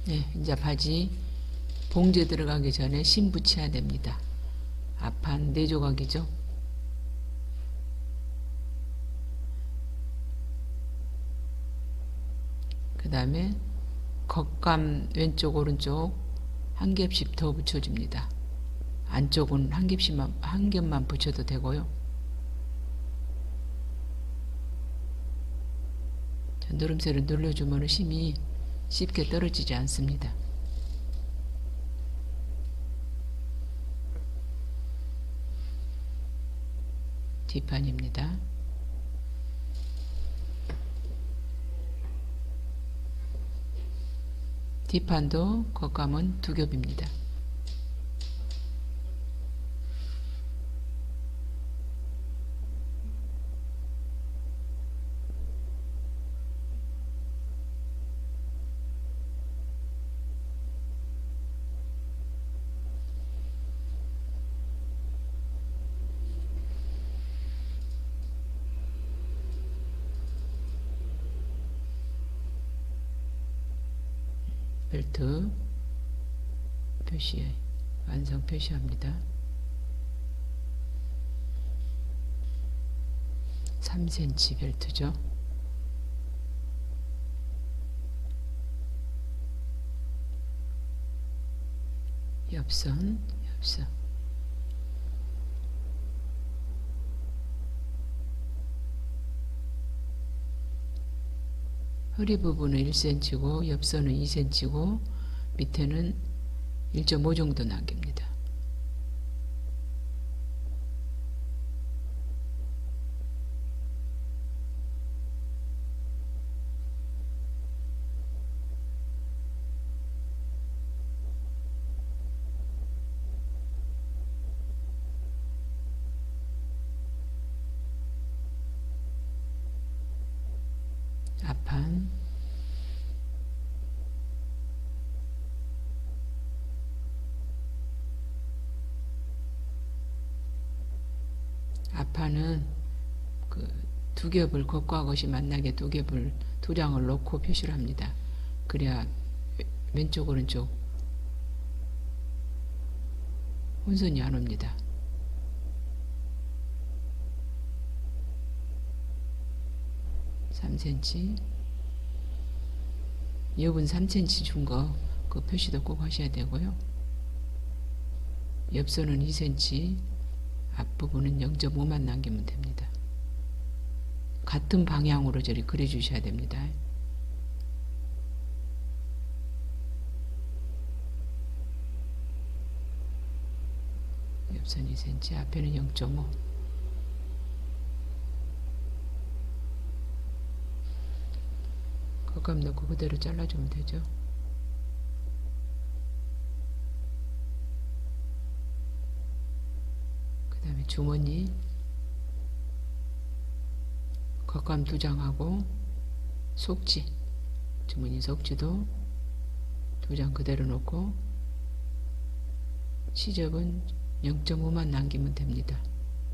네, 이제 바지 봉제 들어가기 전에 심 붙여야 됩니다. 앞판 4조각이죠. 그 다음에 겉감 왼쪽 오른쪽 한 겹씩 더 붙여줍니다. 안쪽은 한 겹만 붙여도 되고요. 누름쇠를 눌러주면 심이 쉽게 떨어지지 않습니다. 뒷판입니다. 뒷판도 겉감은 2겹입니다. 벨트 표시 완성 표시합니다. 3cm 벨트죠. 옆선 허리 부분은 1cm고 옆선은 2cm고 밑에는 1.5 정도 남깁니다. 앞판 앞판은 그 2겹을 겉과 겉이 만나게 2겹을 2장을 놓고 표시를 합니다. 그래야 왼쪽 오른쪽 혼선이 안 옵니다. 3cm 옆은 3cm 준 거 그 표시도 꼭 하셔야 되고요. 옆선은 2cm 앞부분은 0.5만 남기면 됩니다. 같은 방향으로 저리 그려 주셔야 됩니다. 옆선 2cm 앞에는 0.5 겉감 넣고 그대로 잘라주면 되죠. 그 다음에 주머니 겉감 2장하고 속지 주머니 속지도 2장 그대로 놓고 시접은 0.5만 남기면 됩니다.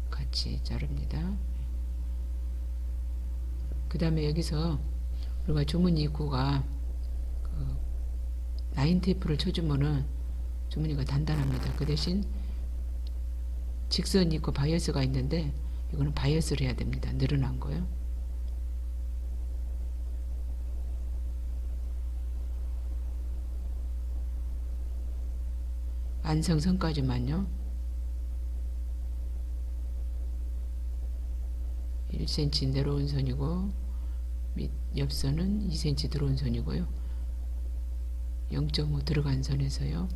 같이 자릅니다. 그 다음에 여기서 우리가 주머니 입구가 그 라인 테이프를 쳐주면은 주머니가 단단합니다. 그 대신 직선이 있고 바이어스가 있는데 이거는 바이어스를 해야 됩니다. 늘어난 거요. 완성선까지만요. 1cm 내려온 선이고 밑 옆선은 2cm 들어온 선이고요. 0.5 들어간 선에서요.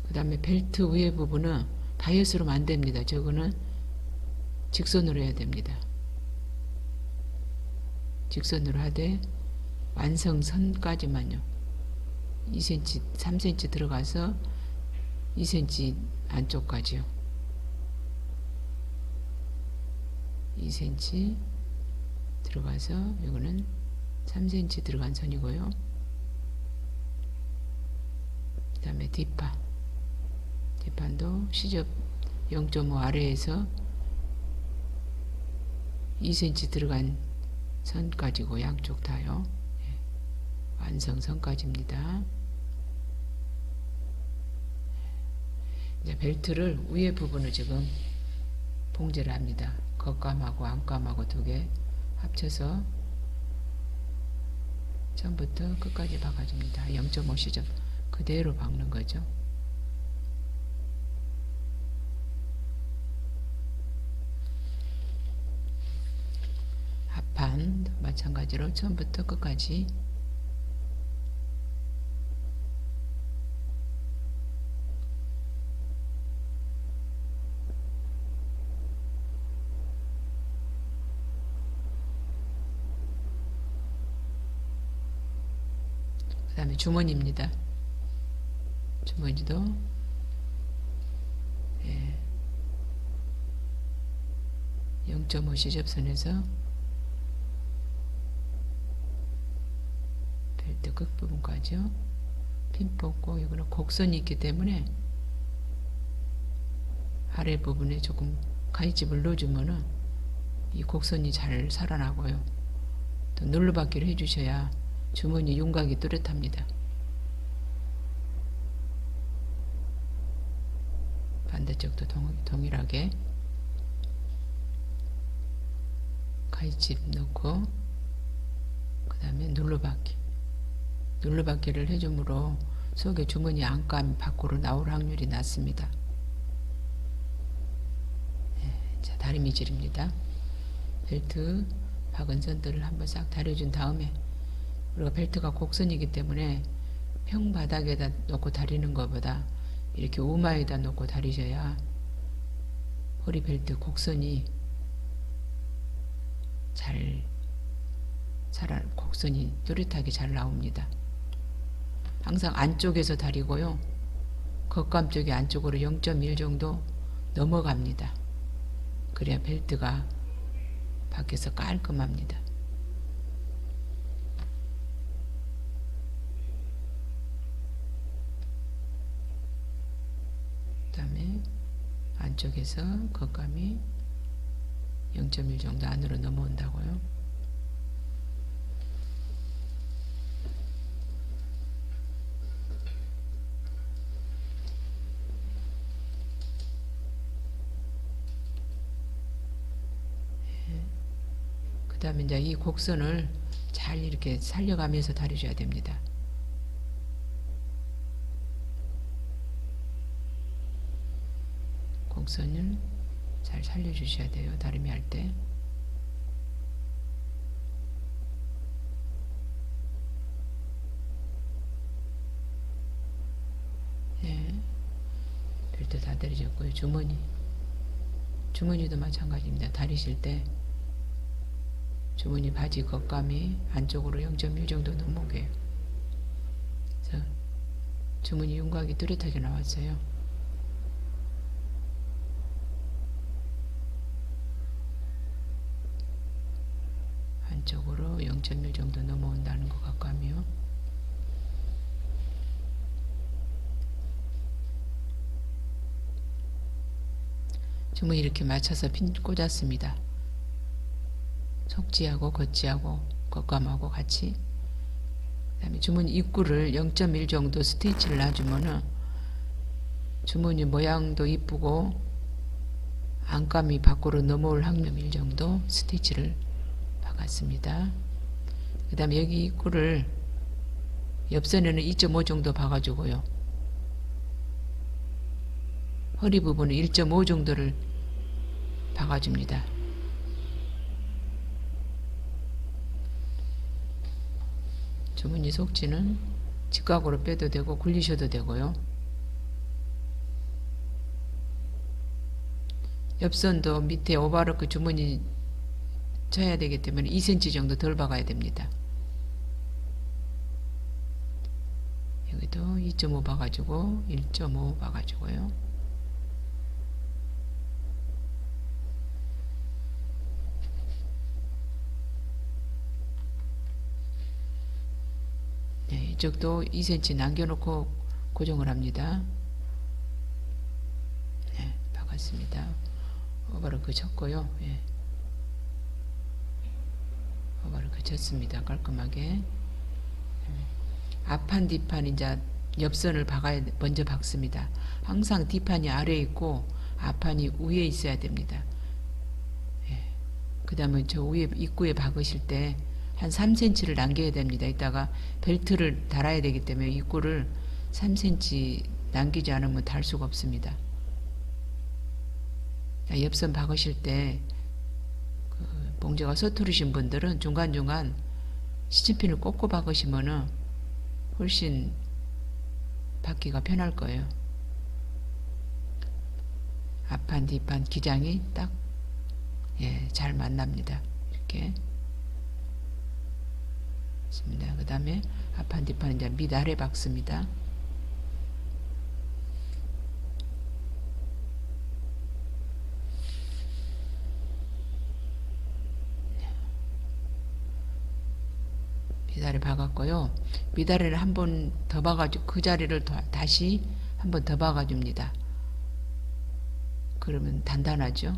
그 다음에 벨트 위에 부분은 바이어스로는 안 됩니다. 저거는 직선으로 해야 됩니다. 직선으로 하되 완성선까지만요. 2cm, 3cm 들어가서 2cm 안쪽까지요. 2cm 들어가서 이거는 3cm 들어간 선이고요. 그 다음에 뒷판도 시접 0.5 아래에서 2cm 들어간 선까지고 양쪽 다요. 완성선까지입니다. 이제 벨트를 위에 부분을 지금 봉제를 합니다. 겉감하고 안감하고 두 개 합쳐서 처음부터 끝까지 박아줍니다. 0.5cm 그대로 박는 거죠. 앞판 마찬가지로 처음부터 끝까지 그 다음에 주머니입니다. 주머니도 0.5cm 접선에서 벨트 끝부분까지요. 핀 뽑고 이거는 곡선이 있기 때문에 아래 부분에 조금 가위집을 넣어주면은 이 곡선이 잘 살아나고요. 또 눌러받기를 해주셔야 주머니 윤곽이 뚜렷합니다. 반대쪽도 동일하게 가위집 넣고 그 다음에 눌러받기를 해주므로 속에 주머니 안감이 밖으로 나올 확률이 낮습니다. 자, 다리미질입니다. 벨트 박은 선들을 한번 싹 다려준 다음에 우리가 벨트가 곡선이기 때문에 평바닥에다 놓고 다리는 것보다 이렇게 우마에다 놓고 다리셔야 허리 벨트 곡선이 곡선이 뚜렷하게 잘 나옵니다. 항상 안쪽에서 다리고요. 겉감 쪽이 안쪽으로 0.1 정도 넘어갑니다. 그래야 벨트가 밖에서 깔끔합니다. 그 다음에 안쪽에서 겉감이 0.1 정도 안으로 넘어온다고요. 그 다음에 이제 이 곡선을 잘 이렇게 살려가면서 다려줘야 됩니다. 곡선을 잘 살려주셔야 돼요. 다리미 할 때. 네. 벨트 다 다려졌고요. 주머니도 마찬가지입니다. 다리실 때 주머니 바지 겉감이 안쪽으로 0.1 정도 넘어오게요. 그래서 주머니 윤곽이 뚜렷하게 나왔어요. 안쪽으로 0.1 정도 넘어온다는 것 겉감이요. 주머니 이렇게 맞춰서 핀 꽂았습니다. 속지하고 겉지하고 겉감하고 같이. 그 다음에 주머니 입구를 0.1 정도 스티치를 놔주면은 주머니 모양도 이쁘고 안감이 밖으로 넘어올 확률 1 정도 스티치를 박았습니다. 그 다음에 여기 입구를 옆선에는 2.5 정도 박아주고요. 허리 부분은 1.5 정도를 박아줍니다. 주머니 속지는 직각으로 빼도 되고 굴리셔도 되고요. 옆선도 밑에 오버로크 주머니 쳐야 되기 때문에 2cm 정도 덜 박아야 됩니다. 여기도 2.5 박아주고 1.5 박아주고요. 네, 이쪽도 2cm 남겨놓고 고정을 합니다. 네, 박았습니다. 오버로크 쳤고요. 예. 오버로크 쳤습니다. 깔끔하게. 앞판 뒷판 이제 옆선을 박아야 먼저 박습니다. 항상 뒷판이 아래에 있고 앞판이 위에 있어야 됩니다. 그 다음에 저 위에 입구에 박으실 때 한 3cm를 남겨야 됩니다. 이따가 벨트를 달아야 되기 때문에 입구를 3cm 남기지 않으면 달 수가 없습니다. 옆선 박으실 때 봉제가 서투르신 분들은 중간중간 시침핀을 꽂고 박으시면은 훨씬 박기가 편할 거예요. 앞판 뒷판 기장이 딱 잘 만납니다. 이렇게 있습니다. 그 다음에 앞판 뒷판 이제 밑아래 박습니다. 밑아래 박았고요. 밑아래를 한 번 더 박아주, 그 자리를 다시 한 번 더 박아줍니다. 그러면 단단하죠.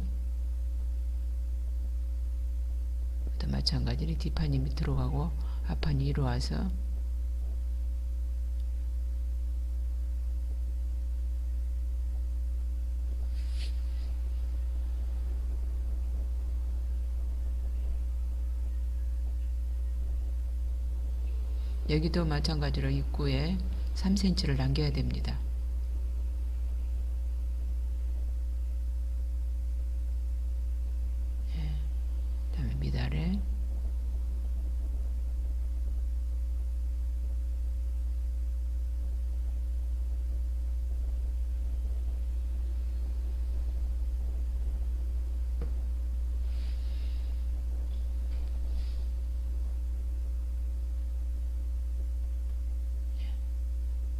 또 마찬가지로 뒷판이 밑으로 가고 앞판이 위로 와서 여기도 마찬가지로 입구에 3cm를 남겨야 됩니다. 그 다음에 밑아래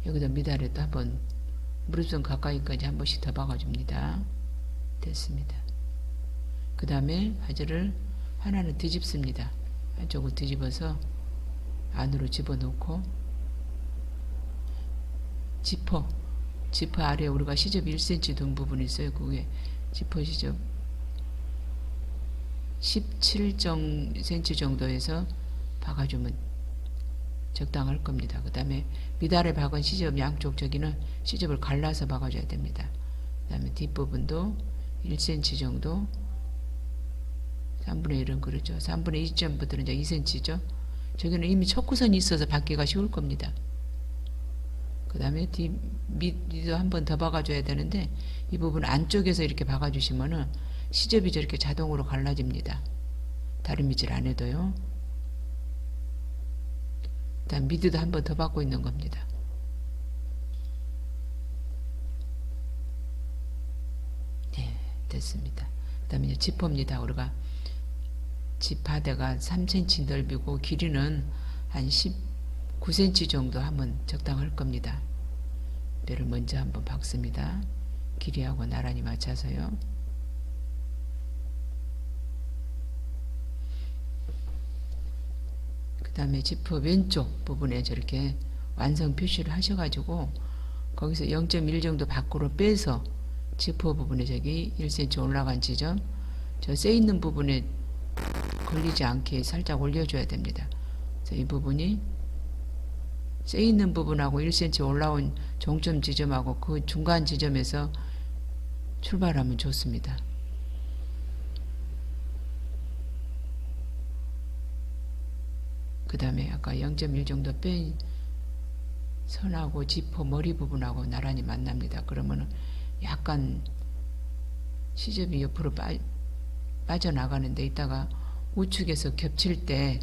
여기도 밑아래도 한번 무릎선 가까이까지 한 번씩 더 박아줍니다. 됐습니다. 그 다음에 바지를 하나는 뒤집습니다. 한쪽을 뒤집어서 안으로 집어넣고 지퍼 아래 우리가 시접 1cm 둔 부분이 있어요. 그 위에 지퍼 시접 17cm 정도에서 박아주면 적당할 겁니다. 그 다음에 밑아래 박은 시접 양쪽 저기는 시접을 갈라서 박아줘야 됩니다. 그 다음에 뒷부분도 1cm 정도 3분의 1은 그렇죠. 3분의 2점부터는 이제 2cm죠. 저기는 이미 척구선이 있어서 박기가 쉬울 겁니다. 그 다음에 밑도 한 번 더 박아줘야 되는데 이 부분 안쪽에서 이렇게 박아주시면은 시접이 저렇게 자동으로 갈라집니다. 다른 밑을 안 해도요. 그 다음 밑에도 한 번 더 박고 있는 겁니다. 네, 됐습니다. 그 다음에 이제 지퍼입니다. 우리가 지파대가 3cm 넓이고 길이는 한 19cm 정도 하면 적당할 겁니다. 뼈를 먼저 한번 박습니다. 길이하고 나란히 맞춰서요. 그 다음에 지퍼 왼쪽 부분에 저렇게 완성 표시를 하셔가지고 거기서 0.1 정도 밖으로 빼서 지퍼 부분에 저기 1cm 올라간 지점 저 세 있는 부분에 걸리지 않게 살짝 올려줘야 됩니다. 그래서 이 부분이 세 있는 부분하고 1cm 올라온 종점 지점하고 그 중간 지점에서 출발하면 좋습니다. 그 다음에 아까 0.1 정도 뺀 선하고 지퍼 머리 부분하고 나란히 만납니다. 그러면 약간 시접이 옆으로 빠져나가는데 이따가 우측에서 겹칠 때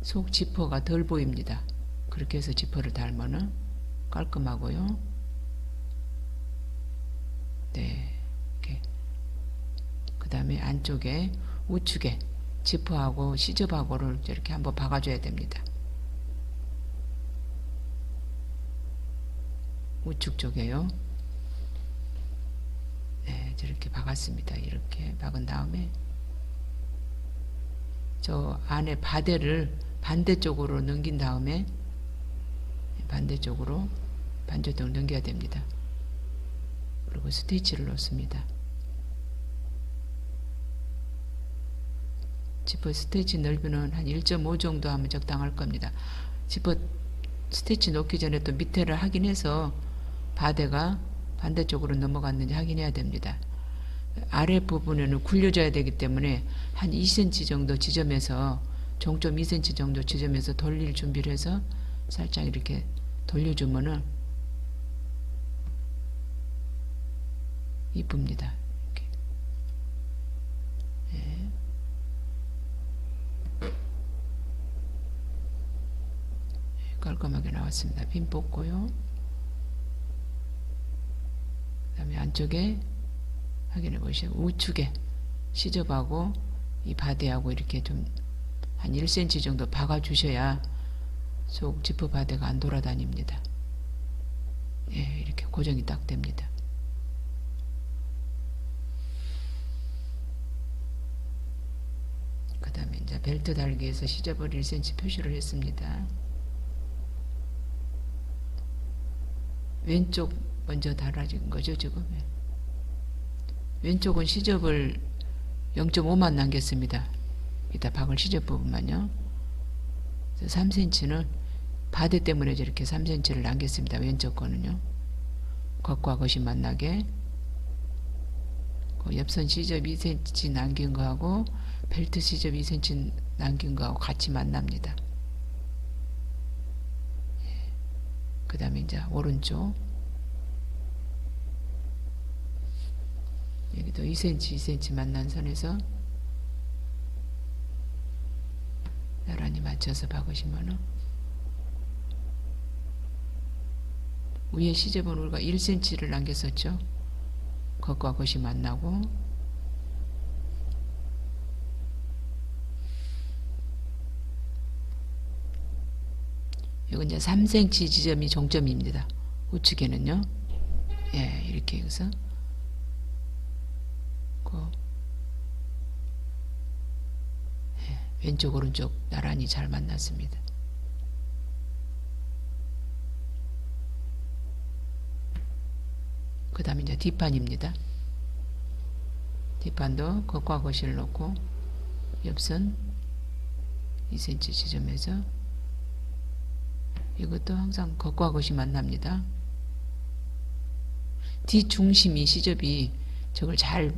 속 지퍼가 덜 보입니다. 그렇게 해서 지퍼를 달면은 깔끔하고요. 네, 이렇게. 그 다음에 안쪽에 우측에 지퍼하고 시접하고를 이렇게 한번 박아줘야 됩니다. 우측 쪽에요. 네, 저렇게 박았습니다. 이렇게 박은 다음에 저 안에 바대를 반대쪽으로 넘긴 다음에 반대쪽으로 반대쪽 넘겨야 됩니다. 그리고 스티치를 놓습니다. 지퍼 스티치 넓이는 한 1.5 정도 하면 적당할 겁니다. 지퍼 스티치 놓기 전에 또 밑에를 확인해서 바데가 반대쪽으로 넘어갔는지 확인해야 됩니다. 아랫부분에는 굴려줘야 되기 때문에 한 2cm 정도 지점에서 종점 2cm 정도 지점에서 돌릴 준비를 해서 살짝 이렇게 돌려주면은 이쁩니다. 이렇게. 네. 깔끔하게 나왔습니다. 핀 뽑고요. 그 다음에 안쪽에 확인해 보시죠. 우측에 시접하고 이 바디하고 이렇게 좀 한 1cm 정도 박아 주셔야 속 지퍼 바디가 안 돌아다닙니다. 예, 이렇게 고정이 딱 됩니다. 그 다음에 이제 벨트 달기에서 시접을 1cm 표시를 했습니다. 왼쪽 먼저 달아진 거죠, 지금. 왼쪽은 시접을 0.5만 남겼습니다. 이따 박을 시접 부분만요. 3cm는 바디 때문에 저렇게 3cm를 남겼습니다. 왼쪽 거는요. 겉과 겉이 만나게. 그 옆선 시접 2cm 남긴 거하고 벨트 시접 2cm 남긴 거하고 같이 만납니다. 그 다음에 이제 오른쪽. 여기도 2cm, 2cm 만난 선에서 나란히 맞춰서 박으시면은 위에 시접은 우리가 1cm를 남겼었죠. 겉과 겉이 만나고 이건 이제 3cm 지점이 종점입니다. 우측에는요. 예, 이렇게 해서 왼쪽 오른쪽 나란히 잘 만났습니다. 그 다음에 이제 뒷판입니다. 뒷판도 겉과 겉을 놓고 옆선 2cm 지점에서 이것도 항상 겉과 겉이 만납니다. 뒷중심이 시접이 저걸 잘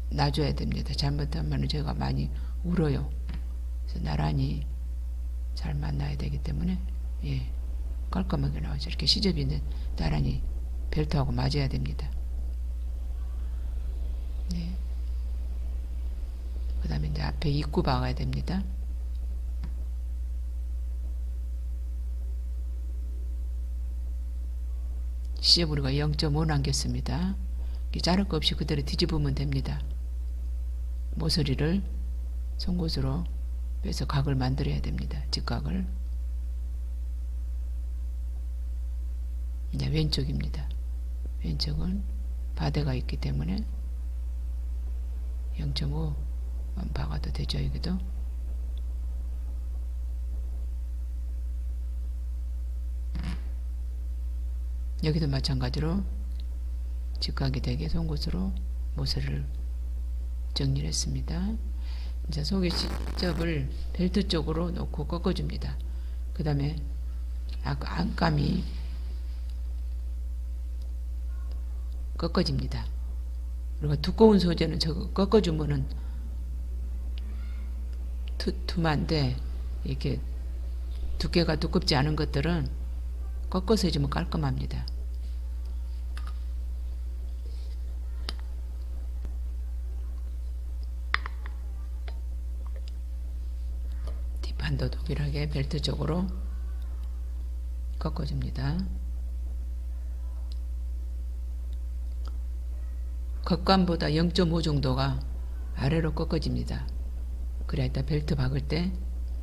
놔줘야 됩니다. 잘못하면 제가 많이 울어요. 그래서 나란히 잘 만나야 되기 때문에 예, 깔끔하게 나오죠. 이렇게 시접이 나란히 벨트하고 맞아야 됩니다. 네. 그 다음에 이제 앞에 입구 박아야 됩니다. 시접 우리가 0.5 남겼습니다. 자를 거 없이 그대로 뒤집으면 됩니다. 모서리를 송곳으로 빼서 각을 만들어야 됩니다. 직각을. 이제 왼쪽입니다. 왼쪽은 바데가 있기 때문에 0.5만 박아도 되죠. 여기도. 여기도 마찬가지로 직각이 되게 송곳으로 모서리를 정리를 했습니다. 이제 속의 시접을 벨트 쪽으로 놓고 꺾어줍니다. 그 다음에 안감이 꺾어집니다. 그리고 두꺼운 소재는 저거 꺾어주면은 투만데 이렇게 두께가 두껍지 않은 것들은 꺾어서 해주면 깔끔합니다. 뒷판도 동일하게 벨트 쪽으로 꺾어줍니다. 겉감보다 0.5 정도가 아래로 꺾어집니다. 그래야 이따 벨트 박을 때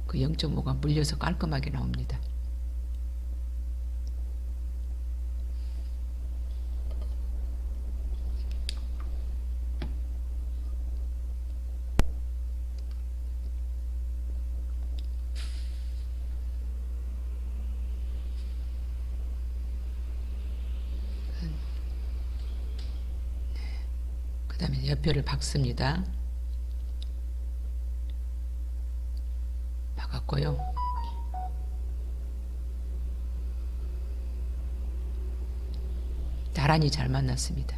그 0.5가 물려서 깔끔하게 나옵니다. 그 다음에 옆표를 박습니다. 박았고요. 나란히 잘 만났습니다.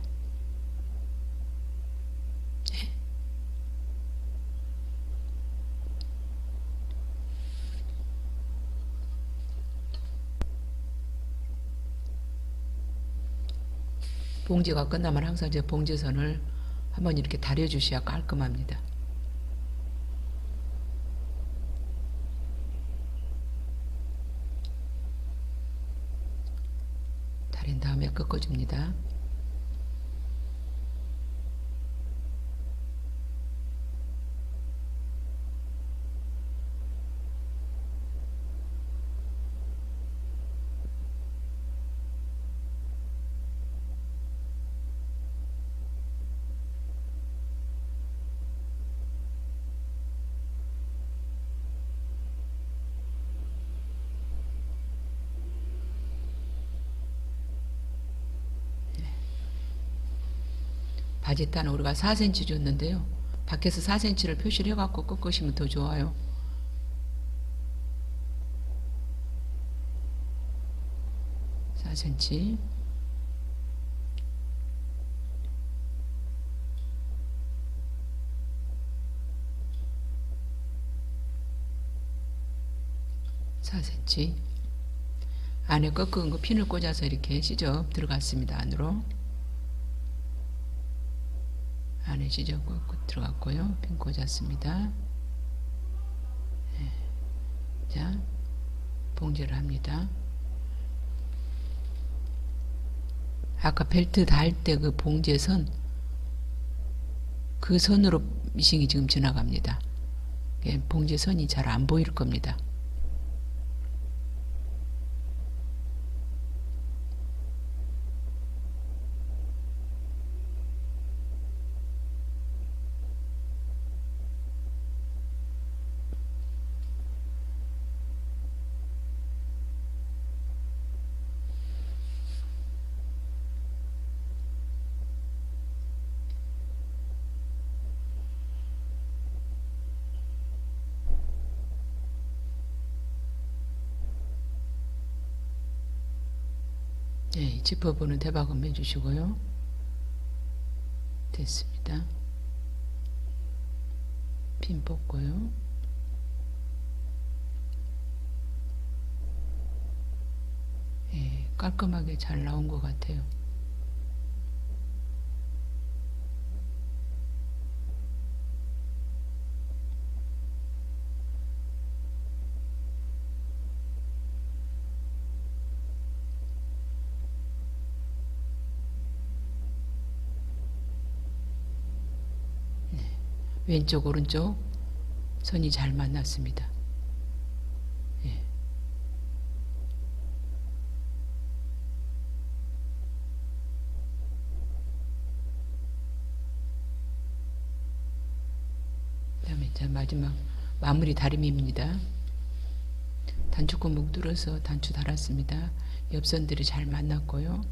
봉제가 끝나면 항상 저 봉제선을 한번 이렇게 다려주셔야 깔끔합니다. 다린 다음에 꺾어줍니다. 바짓단은 우리가 4cm 줬는데요. 밖에서 4cm를 표시를 해갖고 꺾으시면 더 좋아요. cm. 안에 꺾은 거 핀을 꽂아서 이렇게 시접 들어갔습니다. 안으로. 안에 시접 꽂고 들어갔고요. 핀 꽂았습니다. 네. 자, 봉제를 합니다. 아까 벨트 달 때 그 봉제선, 그 선으로 미싱이 지금 지나갑니다. 봉제선이 잘 안 보일 겁니다. 네, 지퍼부는 대박음 해주시고요. 됐습니다. 핀 뽑고요. 예, 깔끔하게 잘 나온 것 같아요. 왼쪽 오른쪽 선이 잘 만났습니다. 예. 그다음에 자 마지막 마무리 다림입니다. 단추구멍 뚫어서 단추 달았습니다. 옆선들이 잘 만났고요.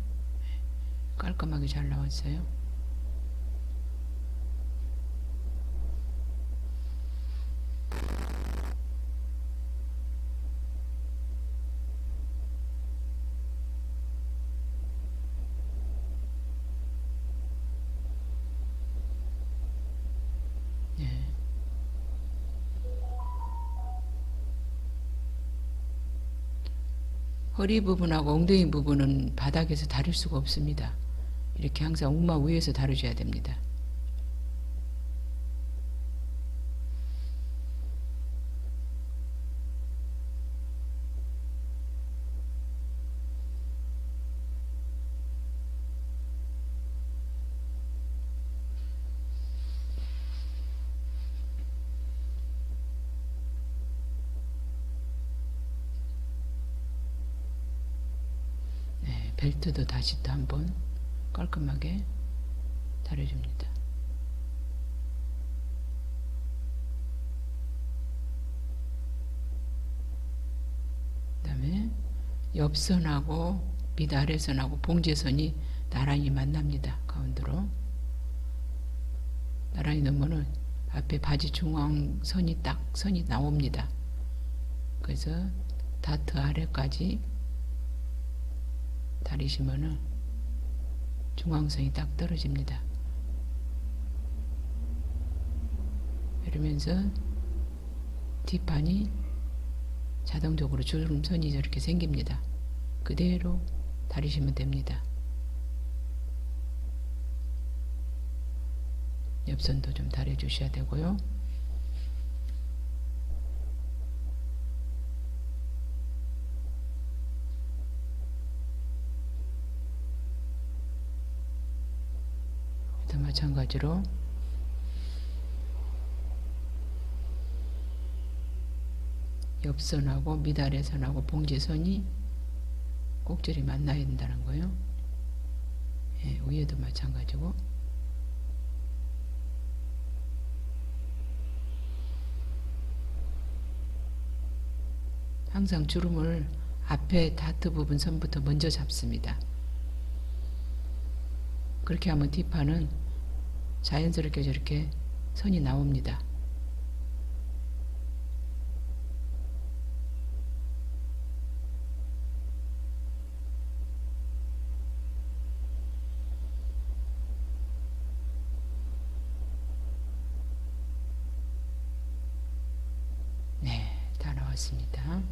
깔끔하게 잘 나왔어요. 허리 부분하고 엉덩이 부분은 바닥에서 다룰 수가 없습니다. 이렇게 항상 옥마 위에서 다루셔야 됩니다. 벨트도 다시 또 한번 깔끔하게 다려줍니다. 그 다음에 옆선하고 밑 아래선하고 봉제선이 나란히 만납니다. 가운데로 나란히 넣으면은 앞에 바지 중앙선이 딱 선이 나옵니다. 그래서 다트 아래까지 다리시면은 중앙선이 딱 떨어집니다. 이러면서 뒷판이 자동적으로 주름선이 저렇게 생깁니다. 그대로 다리시면 됩니다. 옆선도 좀 다려주셔야 되고요. 또 마찬가지로 옆선하고 미달의선하고 봉제선이 꼭절이 만나야 된다는 거예요. 예, 위에도 마찬가지고. 항상 주름을 앞에 다트 부분 선부터 먼저 잡습니다. 그렇게 하면 뒷판은 자연스럽게 저렇게 선이 나옵니다. 네, 다 나왔습니다.